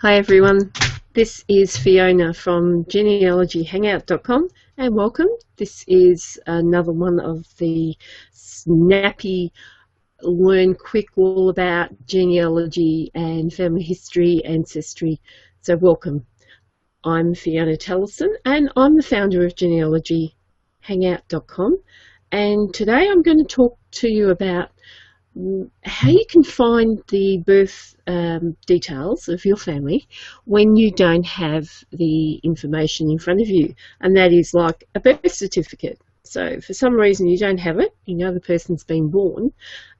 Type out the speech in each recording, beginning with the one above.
Hi everyone, this is Fiona from genealogyhangout.com and welcome. This is another one of the snappy learn quick all about genealogy and family history, ancestry. So welcome. I'm Fiona Tellison and I'm the founder of genealogyhangout.com, and today I'm going to talk to you about how you can find the birth details of your family when you don't have the information in front of you, and that is like a birth certificate. So for some reason you don't have it, you know the person's been born,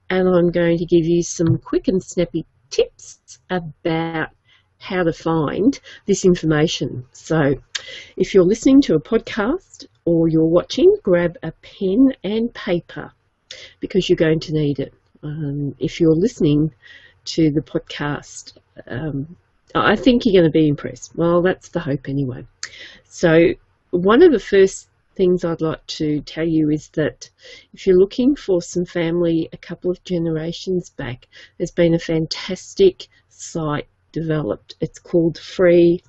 and I'm going to give you some quick and snappy tips about how to find this information. So if you're listening to a podcast or you're watching, grab a pen and paper because you're going to need it. If you're listening to the podcast, I think you're going to be impressed. Well, that's the hope anyway. So one of the first things I'd like to tell you is that if you're looking for some family a couple of generations back, there's been a fantastic site developed. It's called Free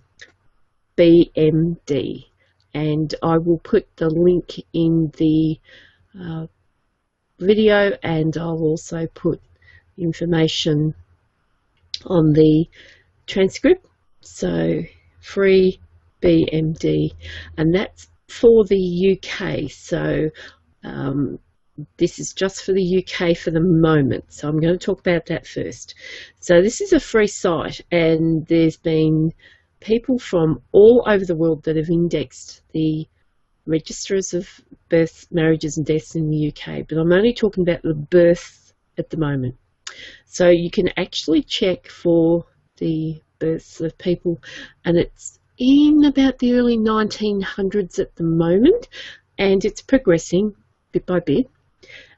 BMD, and I will put the link in the video, and I'll also put information on the transcript. So Free BMD, and that's for the UK. So this is just for the UK for the moment, so I'm going to talk about that first. So this is a free site, and there's been people from all over the world that have indexed the registers of births, marriages and deaths in the UK, but I'm only talking about the births at the moment. So you can actually check for the births of people, and it's in about the early 1900s at the moment, and it's progressing bit by bit,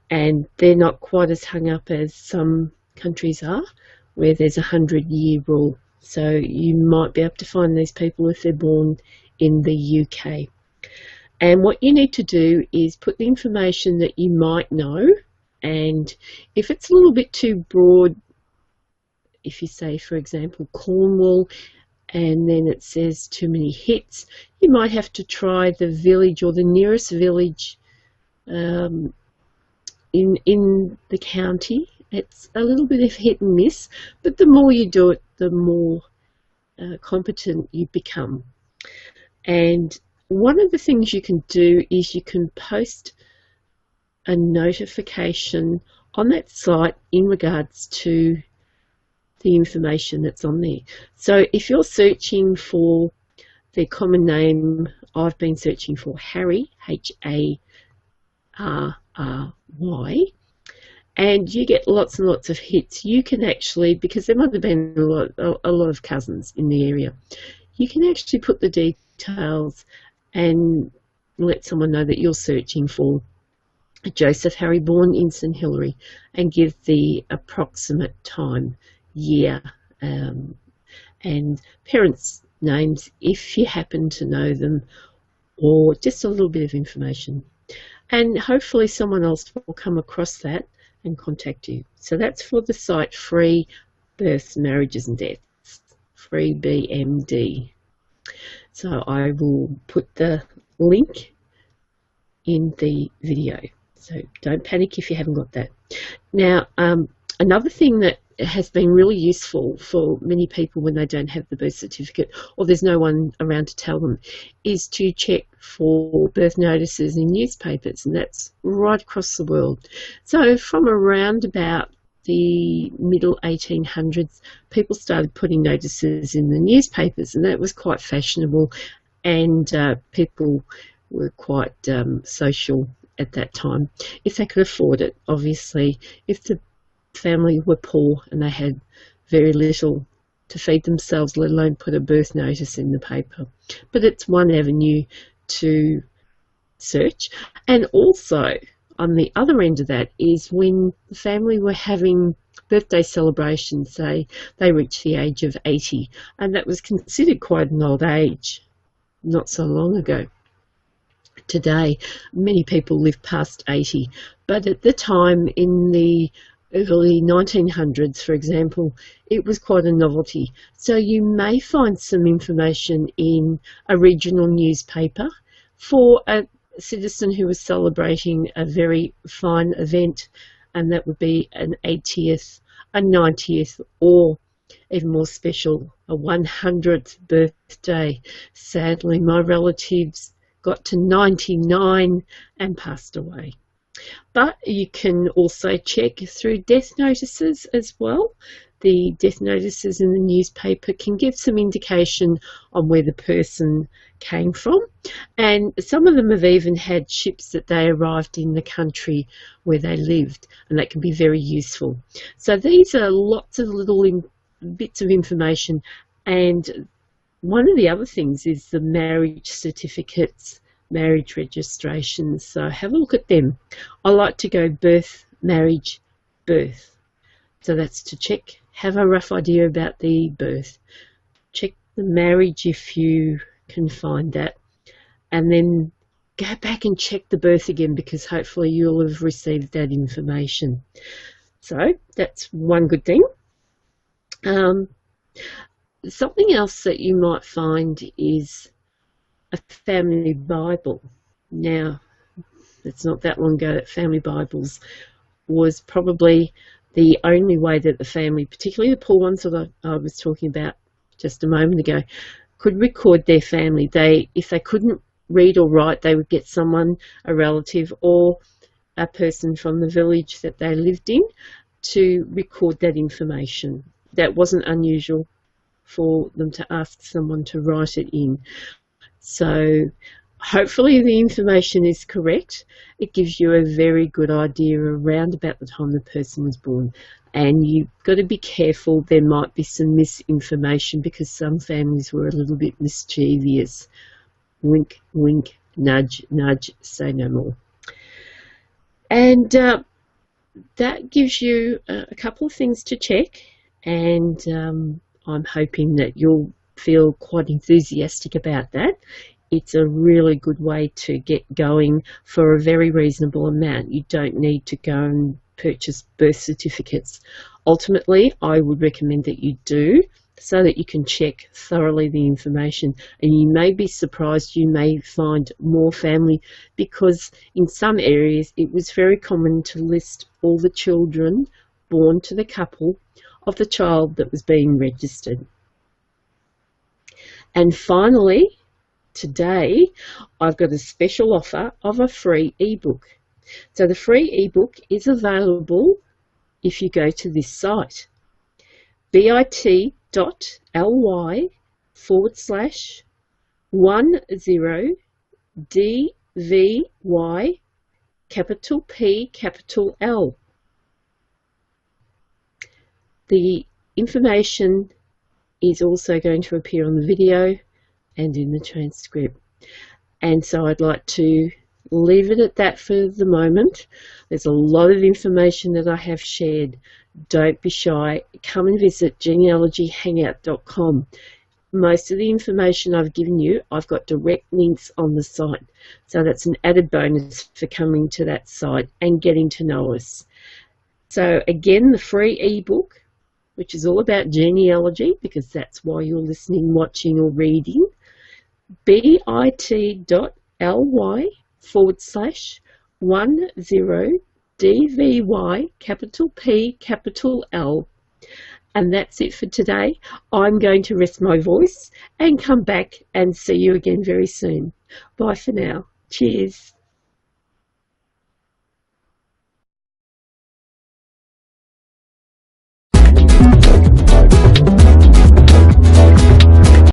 and they're not quite as hung up as some countries are where there's a 100-year rule. So you might be able to find these people if they're born in the UK. And what you need to do is put the information that you might know, and if it's a little bit too broad, if you say, for example, Cornwall, and then it says too many hits, you might have to try the village or the nearest village in the county. It's a little bit of hit and miss, but the more you do it, the more competent you become. And one of the things you can do is you can post a notification on that site in regards to the information that's on there. So if you're searching for the common name, I've been searching for Harry, Harry, and you get lots and lots of hits. You can actually, because there might have been a lot of cousins in the area, you can actually put the details and let someone know that you're searching for Joseph Harry born in St Hilary, and give the approximate time, year, and parents' names if you happen to know them, or just a little bit of information. And hopefully someone else will come across that and contact you. So that's for the site Free Births, Marriages and Deaths, Free BMD. So I will put the link in the video. So don't panic if you haven't got that. Now, another thing that has been really useful for many people when they don't have the birth certificate, or there's no one around to tell them, is to check for birth notices in newspapers, and that's right across the world. So from around about the middle 1800s, people started putting notices in the newspapers, and that was quite fashionable, and people were quite social at that time, if they could afford it. Obviously, if the family were poor and they had very little to feed themselves, let alone put a birth notice in the paper. But it's one avenue to search. And also, on the other end of that is when the family were having birthday celebrations, say they reached the age of 80, and that was considered quite an old age not so long ago. Today, many people live past 80, but at the time in the early 1900s, for example, it was quite a novelty. So you may find some information in a regional newspaper for a citizen who was celebrating a very fine event, and that would be an 80th, a 90th, or even more special, a 100th birthday. Sadly, my relatives got to 99 and passed away. But you can also check through death notices as well. The death notices in the newspaper can give some indication on where the person came from, and some of them have even had ships that they arrived in the country where they lived, and that can be very useful. So these are lots of little bits of information, and one of the other things is the marriage certificates, marriage registrations. So have a look at them. I like to go birth, marriage, birth. So that's to check, have a rough idea about the birth. Check the marriage if you can find that. And then go back and check the birth again, because hopefully you'll have received that information. So that's one good thing. Something else that you might find is a family Bible. Now, it's not that long ago that family Bibles was probably the only way that the family, particularly the poor ones that I was talking about just a moment ago, could record their family. If they couldn't read or write, they would get someone, a relative or a person from the village that they lived in, to record that information. That wasn't unusual for them to ask someone to write it in. So hopefully the information is correct. It gives you a very good idea around about the time the person was born. And you've got to be careful. There might be some misinformation because some families were a little bit mischievous. Wink, wink, nudge, nudge, say no more. And that gives you a couple of things to check. And I'm hoping that you'll feel quite enthusiastic about that. It's a really good way to get going for a very reasonable amount. You don't need to go and purchase birth certificates. Ultimately, I would recommend that you do, so that you can check thoroughly the information. And you may be surprised, you may find more family, because in some areas it was very common to list all the children born to the couple of the child that was being registered. And finally, today, I've got a special offer of a free ebook. So the free ebook is available if you go to this site, bit.ly/10DVY capital P capital L. The information is also going to appear on the video and in the transcript. And so I'd like to leave it at that for the moment. There's a lot of information that I have shared. Don't be shy. Come and visit genealogyhangout.com. Most of the information I've given you, I've got direct links on the site. So that's an added bonus for coming to that site and getting to know us. So again, the free ebook, which is all about genealogy, because that's why you're listening, watching or reading, bit.ly/10DVY capital P capital L. And that's it for today. I'm going to rest my voice and come back and see you again very soon. Bye for now. Cheers.